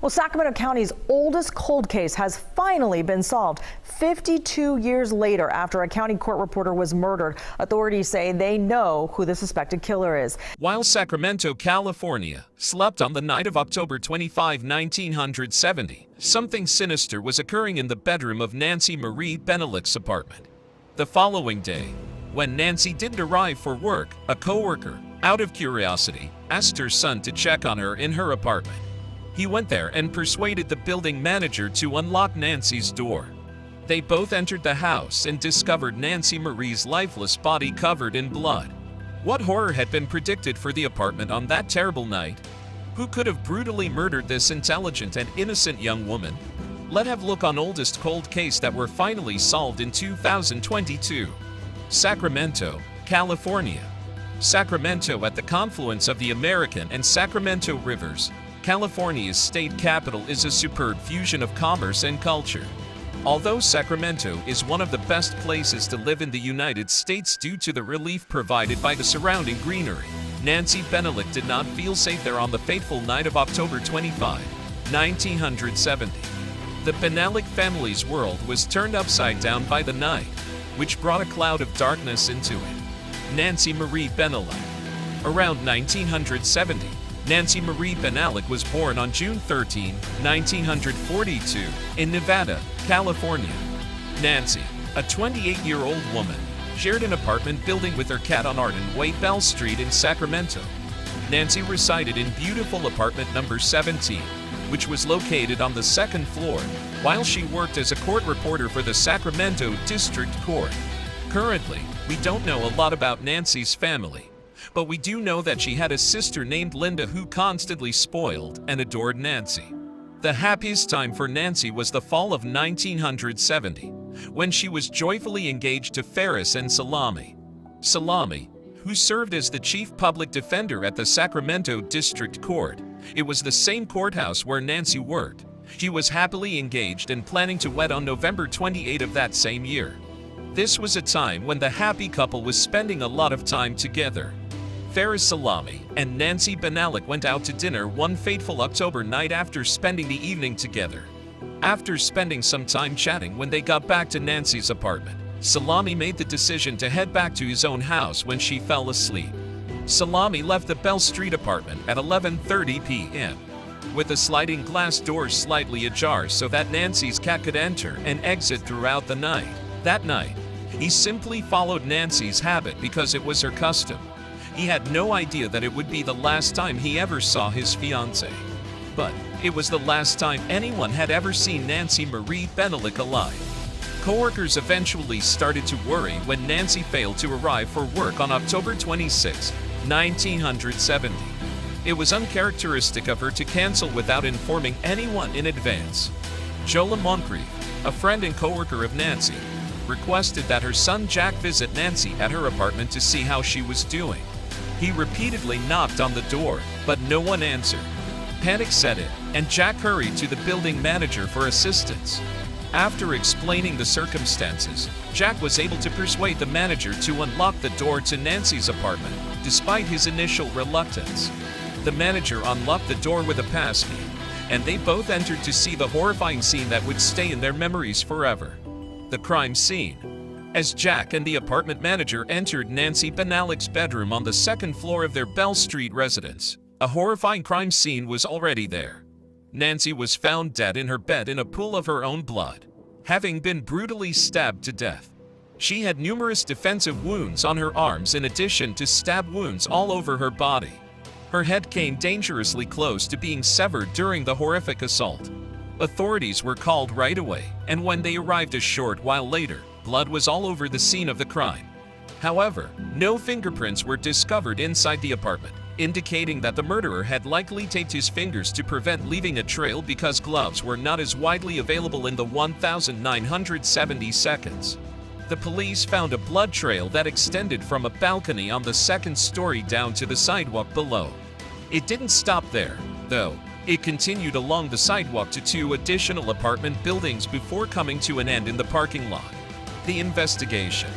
Well, Sacramento County's oldest cold case has finally been solved 52 years later after a county court reporter was murdered. Authorities say they know who the suspected killer is. While Sacramento, California, slept on the night of October 25, 1970, something sinister was occurring in the bedroom of Nancy Marie Bennallack's apartment. The following day, when Nancy didn't arrive for work, a coworker, out of curiosity, asked her son to check on her in her apartment. He went there and persuaded the building manager to unlock Nancy's door. They both entered the house and discovered Nancy Marie's lifeless body covered in blood. What horror had been predicted for the apartment on that terrible night? Who could have brutally murdered this intelligent and innocent young woman? Let's have a look on oldest cold case that were finally solved in 2022. Sacramento, California. Sacramento, at the confluence of the American and Sacramento rivers, California's state capital, is a superb fusion of commerce and culture. Although Sacramento is one of the best places to live in the United States due to the relief provided by the surrounding greenery, Nancy Bennallack did not feel safe there on the fateful night of October 25, 1970. The Bennallack family's world was turned upside down by the night, which brought a cloud of darkness into it. Nancy Marie Bennallack. Around 1970, Nancy Marie Bennallack was born on June 13, 1942, in Nevada, California. Nancy, a 28-year-old woman, shared an apartment building with her cat on Arden Way, Bell Street in Sacramento. Nancy resided in beautiful apartment number 17, which was located on the second floor, while she worked as a court reporter for the Sacramento District Court. Currently, we don't know a lot about Nancy's family, but we do know that she had a sister named Linda who constantly spoiled and adored Nancy. The happiest time for Nancy was the fall of 1970, when she was joyfully engaged to Ferris and Salami. Salami, who served as the chief public defender at the Sacramento District Court. It was the same courthouse where Nancy worked. She was happily engaged and planning to wed on November 28 of that same year. This was a time when the happy couple was spending a lot of time together. Ferris Salami and Nancy Bennallack went out to dinner one fateful October night after spending the evening together. After spending some time chatting, when they got back to Nancy's apartment, Salami made the decision to head back to his own house when she fell asleep. Salami left the Bell Street apartment at 11:30 p.m. with a sliding glass door slightly ajar so that Nancy's cat could enter and exit throughout the night. That night, he simply followed Nancy's habit because it was her custom. He had no idea that it would be the last time he ever saw his fiancée. But it was the last time anyone had ever seen Nancy Marie Bennallack alive. Coworkers eventually started to worry when Nancy failed to arrive for work on October 26, 1970. It was uncharacteristic of her to cancel without informing anyone in advance. Jola Moncrief, a friend and coworker of Nancy, requested that her son Jack visit Nancy at her apartment to see how she was doing. He repeatedly knocked on the door, but no one answered. Panic set in, and Jack hurried to the building manager for assistance. After explaining the circumstances, Jack was able to persuade the manager to unlock the door to Nancy's apartment, despite his initial reluctance. The manager unlocked the door with a passkey, and they both entered to see the horrifying scene that would stay in their memories forever. The crime scene. As Jack and the apartment manager entered Nancy Bennallack's bedroom on the second floor of their Bell Street residence, a horrifying crime scene was already there. Nancy was found dead in her bed in a pool of her own blood, having been brutally stabbed to death. She had numerous defensive wounds on her arms in addition to stab wounds all over her body. Her head came dangerously close to being severed during the horrific assault. Authorities were called right away, and when they arrived a short while later, blood was all over the scene of the crime. However, no fingerprints were discovered inside the apartment, indicating that the murderer had likely taped his fingers to prevent leaving a trail because gloves were not as widely available in the 1970 seconds. The police found a blood trail that extended from a balcony on the second story down to the sidewalk below. It didn't stop there, though. It continued along the sidewalk to two additional apartment buildings before coming to an end in the parking lot. The investigation.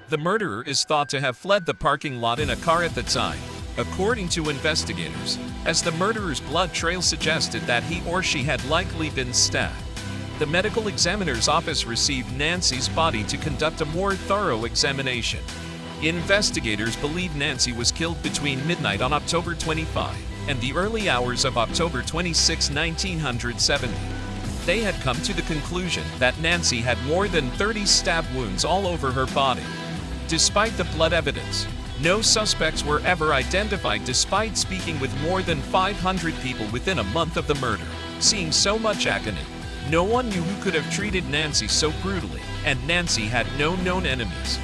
The murderer is thought to have fled the parking lot in a car at the time, according to investigators, as the murderer's blood trail suggested that he or she had likely been stabbed. The medical examiner's office received Nancy's body to conduct a more thorough examination. Investigators believe Nancy was killed between midnight on October 25 and the early hours of October 26, 1970. They had come to the conclusion that Nancy had more than 30 stab wounds all over her body. Despite the blood evidence, no suspects were ever identified despite speaking with more than 500 people within a month of the murder. Seeing so much agony, no one knew who could have treated Nancy so brutally, and Nancy had no known enemies.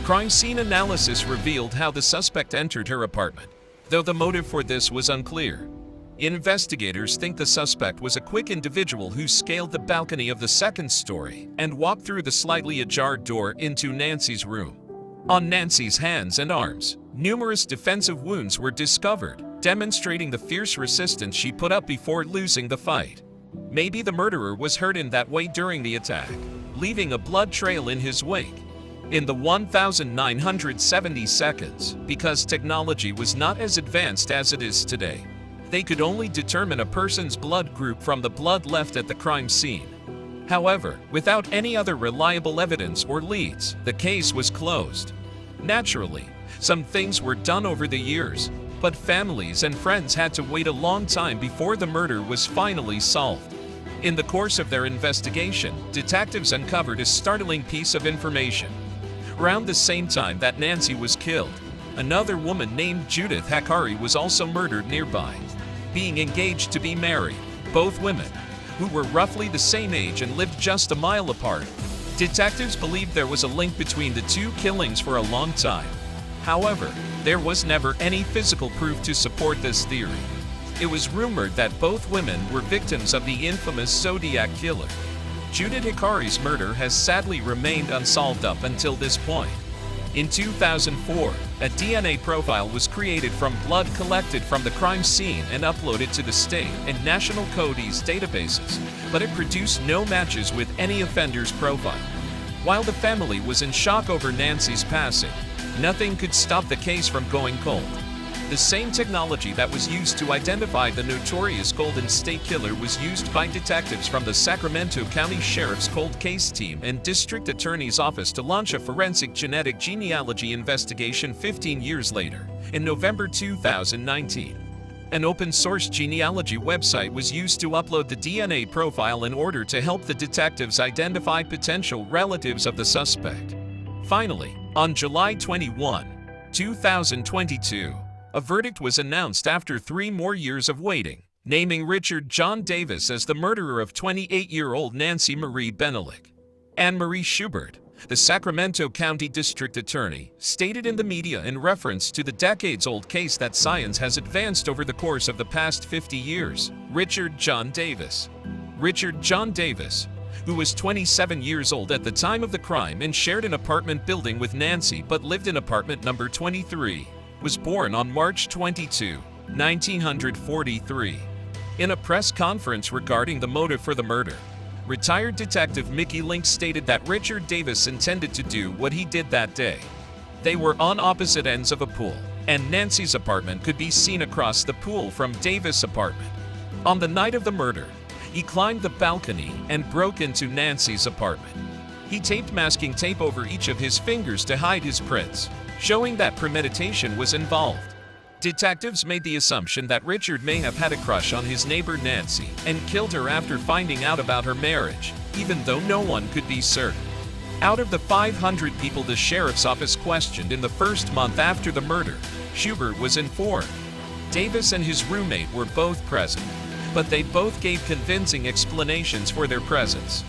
Crime scene analysis revealed how the suspect entered her apartment, though the motive for this was unclear. Investigators think the suspect was a quick individual who scaled the balcony of the second story and walked through the slightly ajar door into Nancy's room. On Nancy's hands and arms, numerous defensive wounds were discovered, demonstrating the fierce resistance she put up before losing the fight. Maybe the murderer was hurt in that way during the attack, leaving a blood trail in his wake. In the 1970 seconds, because technology was not as advanced as it is today, they could only determine a person's blood group from the blood left at the crime scene. However, without any other reliable evidence or leads, the case was closed. Naturally, some things were done over the years, but families and friends had to wait a long time before the murder was finally solved. In the course of their investigation, detectives uncovered a startling piece of information. Around the same time that Nancy was killed, another woman named Judith Hakari was also murdered nearby, being engaged to be married. Both women, who were roughly the same age and lived just a mile apart. Detectives believed there was a link between the two killings for a long time. However, there was never any physical proof to support this theory. It was rumored that both women were victims of the infamous Zodiac Killer. Judith Hikari's murder has sadly remained unsolved up until this point. In 2004, a DNA profile was created from blood collected from the crime scene and uploaded to the state and national CODIS databases, but it produced no matches with any offender's profile. While the family was in shock over Nancy's passing, nothing could stop the case from going cold. The same technology that was used to identify the notorious Golden State Killer was used by detectives from the Sacramento County Sheriff's Cold Case Team and District Attorney's Office to launch a forensic genetic genealogy investigation 15 years later, in November 2019. An open-source genealogy website was used to upload the DNA profile in order to help the detectives identify potential relatives of the suspect. Finally, on July 21, 2022, a verdict was announced after 3 more years of waiting, naming Richard John Davis as the murderer of 28-year-old Nancy Marie Bennallack. Anne Marie Schubert, the Sacramento County District Attorney, stated in the media in reference to the decades-old case that science has advanced over the course of the past 50 years, Richard John Davis. Richard John Davis, who was 27 years old at the time of the crime and shared an apartment building with Nancy but lived in apartment number 23, was born on March 22, 1943. In a press conference regarding the motive for the murder, retired detective Mickey Link stated that Richard Davis intended to do what he did that day. They were on opposite ends of a pool, and Nancy's apartment could be seen across the pool from Davis' apartment. On the night of the murder, he climbed the balcony and broke into Nancy's apartment. He taped masking tape over each of his fingers to hide his prints, showing that premeditation was involved. Detectives made the assumption that Richard may have had a crush on his neighbor Nancy and killed her after finding out about her marriage, even though no one could be certain. Out of the 500 people the sheriff's office questioned in the first month after the murder, Schubert was informed. Davis and his roommate were both present, but they both gave convincing explanations for their presence.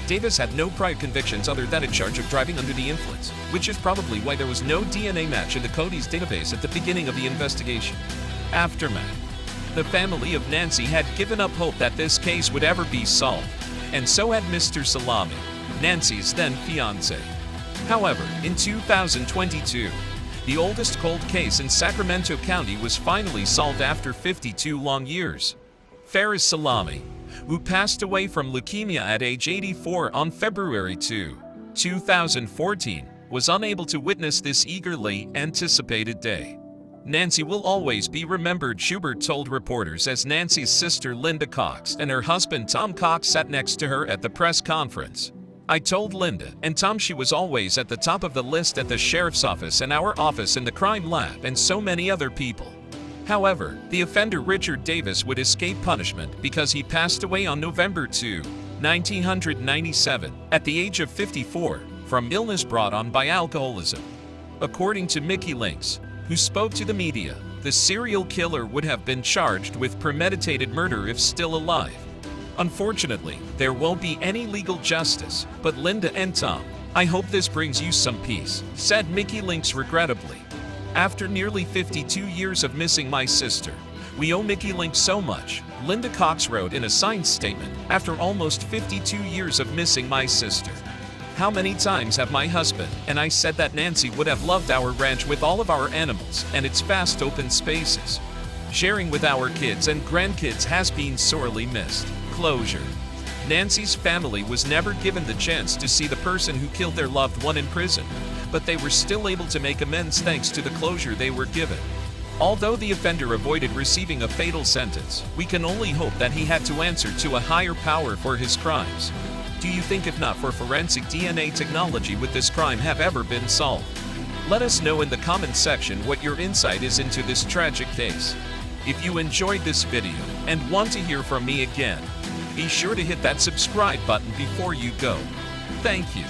Davis had no prior convictions other than a charge of driving under the influence, which is probably why there was no DNA match in the CODIS database at the beginning of the investigation. Aftermath. The family of Nancy had given up hope that this case would ever be solved, and so had Mr. Salami, Nancy's then fiancé. However, in 2022, the oldest cold case in Sacramento County was finally solved after 52 long years. Ferris Salami, who passed away from leukemia at age 84 on February 2, 2014, was unable to witness this eagerly anticipated day. Nancy will always be remembered, Schubert told reporters as Nancy's sister Linda Cox and her husband Tom Cox sat next to her at the press conference. I told Linda and Tom she was always at the top of the list at the sheriff's office and our office in the crime lab and so many other people. However, the offender Richard Davis would escape punishment because he passed away on November 2, 1997, at the age of 54, from illness brought on by alcoholism. According to Mickey Lynx, who spoke to the media, the serial killer would have been charged with premeditated murder if still alive. Unfortunately, there won't be any legal justice, but Linda and Tom, I hope this brings you some peace, said Mickey Lynx regrettably. After nearly 52 years of missing my sister, we owe Mickey Lynx so much, Linda Cox wrote in a signed statement, after almost 52 years of missing my sister. How many times have my husband and I said that Nancy would have loved our ranch with all of our animals and its vast open spaces. Sharing with our kids and grandkids has been sorely missed. Closure. Nancy's family was never given the chance to see the person who killed their loved one in prison, but they were still able to make amends thanks to the closure they were given. Although the offender avoided receiving a fatal sentence, we can only hope that he had to answer to a higher power for his crimes. Do you think if not for forensic DNA technology would this crime have ever been solved? Let us know in the comment section what your insight is into this tragic case. If you enjoyed this video and want to hear from me again, be sure to hit that subscribe button before you go. Thank you.